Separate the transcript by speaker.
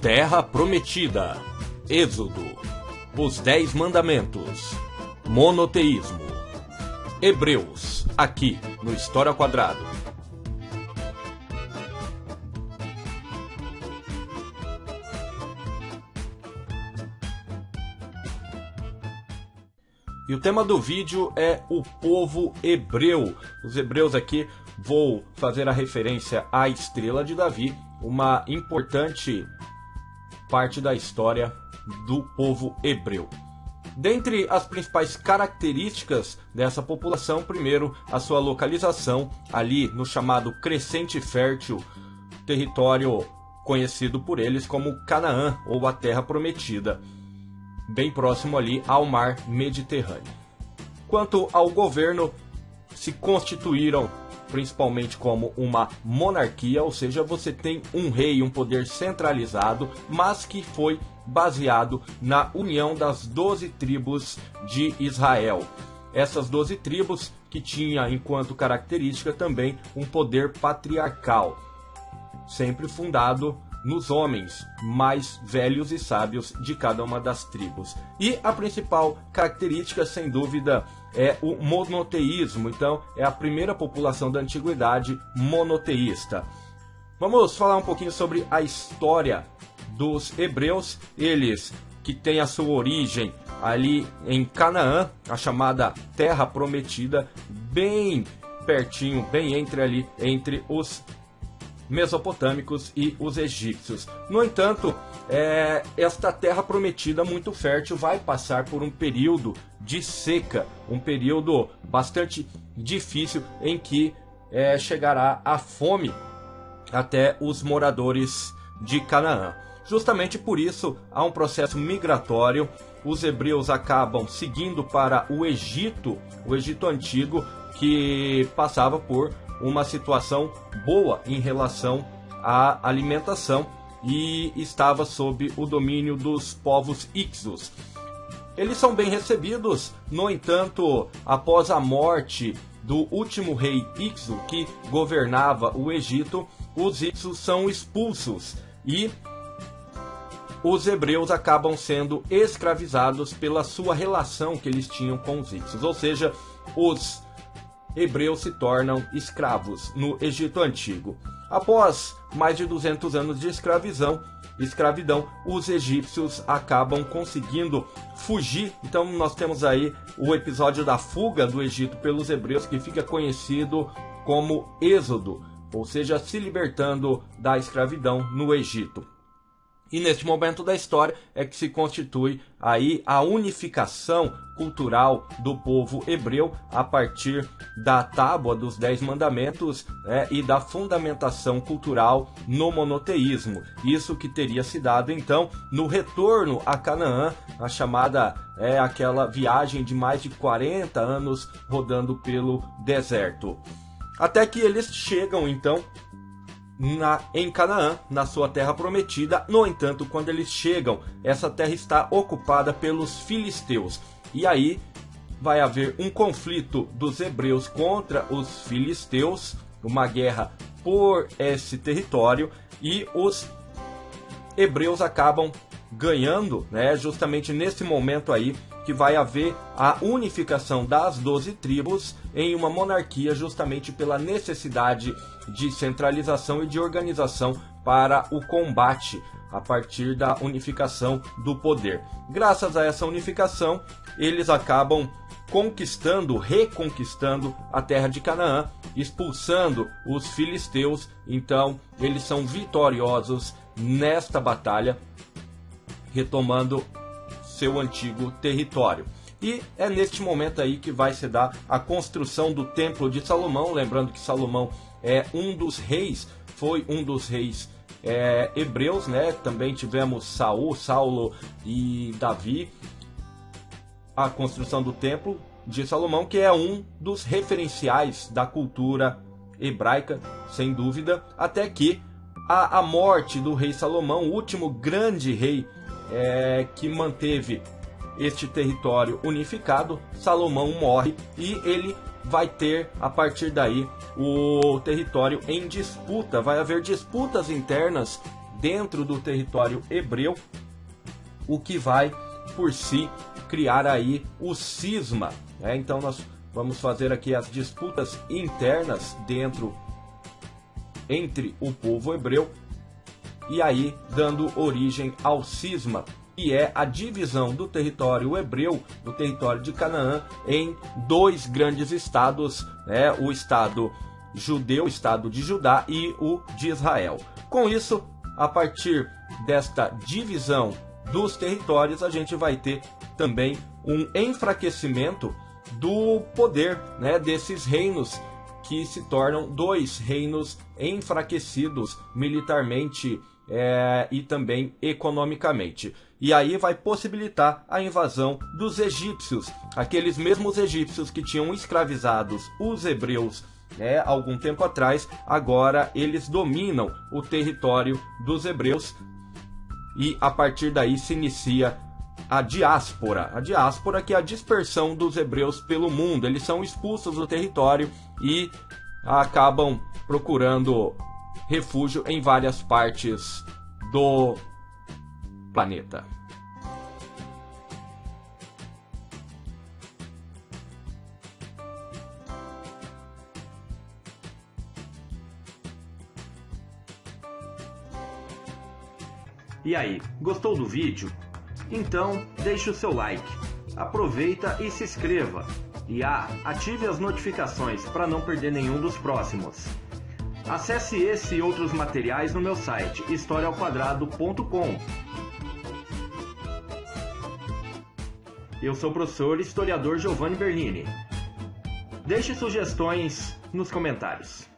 Speaker 1: Terra Prometida, Êxodo, os 10 Mandamentos, monoteísmo, Hebreus, aqui no História ao Quadrado. E o tema do vídeo é o povo hebreu. Os hebreus aqui, vou fazer a referência à estrela de Davi, uma importante parte da história do povo hebreu. Dentre as principais características dessa população, primeiro, a sua localização ali no chamado Crescente Fértil, território conhecido por eles como Canaã ou a Terra Prometida, bem próximo ali ao mar Mediterrâneo. Quanto ao governo, se constituíram principalmente como uma monarquia, ou seja, você tem um rei, um poder centralizado, mas que foi baseado na união das 12 tribos de Israel. Essas 12 tribos que tinha enquanto característica também um poder patriarcal, sempre fundado nos homens mais velhos e sábios de cada uma das tribos. E a principal característica, sem dúvida, é o monoteísmo. Então, é a primeira população da antiguidade monoteísta. Vamos falar um pouquinho sobre a história dos hebreus, eles que têm a sua origem ali em Canaã, a chamada Terra Prometida, bem pertinho, bem entre os mesopotâmicos e os egípcios. No entanto, esta terra prometida muito fértil vai passar por um período de seca, um período bastante difícil em que chegará a fome até os moradores de Canaã. Justamente por isso há um processo migratório. Os hebreus acabam seguindo para o Egito Antigo, que passava por uma situação boa em relação à alimentação e estava sob o domínio dos povos Hicsos. Eles são bem recebidos, no entanto, após a morte do último rei Hicso que governava o Egito, os Hicsos são expulsos e os hebreus acabam sendo escravizados pela sua relação que eles tinham com os Hicsos, ou seja, os hebreus se tornam escravos no Egito Antigo. Após mais de 200 anos de escravidão, os egípcios acabam conseguindo fugir. Então nós temos aí o episódio da fuga do Egito pelos hebreus, que fica conhecido como Êxodo, ou seja, se libertando da escravidão no Egito. E neste momento da história é que se constitui aí a unificação cultural do povo hebreu a partir da tábua dos 10 mandamentos, e da fundamentação cultural no monoteísmo. Isso que teria se dado então no retorno a Canaã, a chamada aquela viagem de mais de 40 anos rodando pelo deserto. Até que eles chegam então em Canaã, na sua terra prometida. No entanto, quando eles chegam, essa terra está ocupada pelos filisteus. E aí vai haver um conflito dos hebreus contra os filisteus, uma guerra por esse território, e os hebreus acabam ganhando, justamente nesse momento aí que vai haver a unificação das 12 tribos em uma monarquia, justamente pela necessidade de centralização e de organização para o combate a partir da unificação do poder. Graças a essa unificação, eles acabam reconquistando a terra de Canaã, expulsando os filisteus. Então, eles são vitoriosos nesta batalha, retomando seu antigo território. E é neste momento aí que vai se dar a construção do Templo de Salomão. Lembrando que Salomão é um dos reis, foi um dos reis hebreus, Também tivemos Saulo e Davi. A construção do Templo de Salomão, que é um dos referenciais da cultura hebraica, sem dúvida, até que a morte do rei Salomão, o último grande rei que manteve este território unificado. Salomão morre e ele vai ter, a partir daí, o território em disputa. Vai haver disputas internas dentro do território hebreu, o que vai por si criar aí o cisma, né? Então nós vamos fazer aqui as disputas internas entre o povo hebreu, e aí dando origem ao cisma, que é a divisão do território hebreu, do território de Canaã, em dois grandes estados, né? O estado judeu, o estado de Judá, e o de Israel. Com isso, a partir desta divisão dos territórios, a gente vai ter também um enfraquecimento do poder, né, desses reinos, que se tornam dois reinos enfraquecidos militarmente e também economicamente. E aí vai possibilitar a invasão dos egípcios, aqueles mesmos egípcios que tinham escravizados os hebreus algum tempo atrás. Agora eles dominam o território dos hebreus, e a partir daí se inicia a diáspora. A diáspora, que é a dispersão dos hebreus pelo mundo. Eles são expulsos do território e acabam procurando refúgio em várias partes do planeta. E aí, gostou do vídeo? Então deixe o seu like, aproveita e se inscreva. E ative as notificações para não perder nenhum dos próximos. Acesse esse e outros materiais no meu site, historiaoquadrado.com. Eu sou o professor e historiador Giovanni Bernini. Deixe sugestões nos comentários.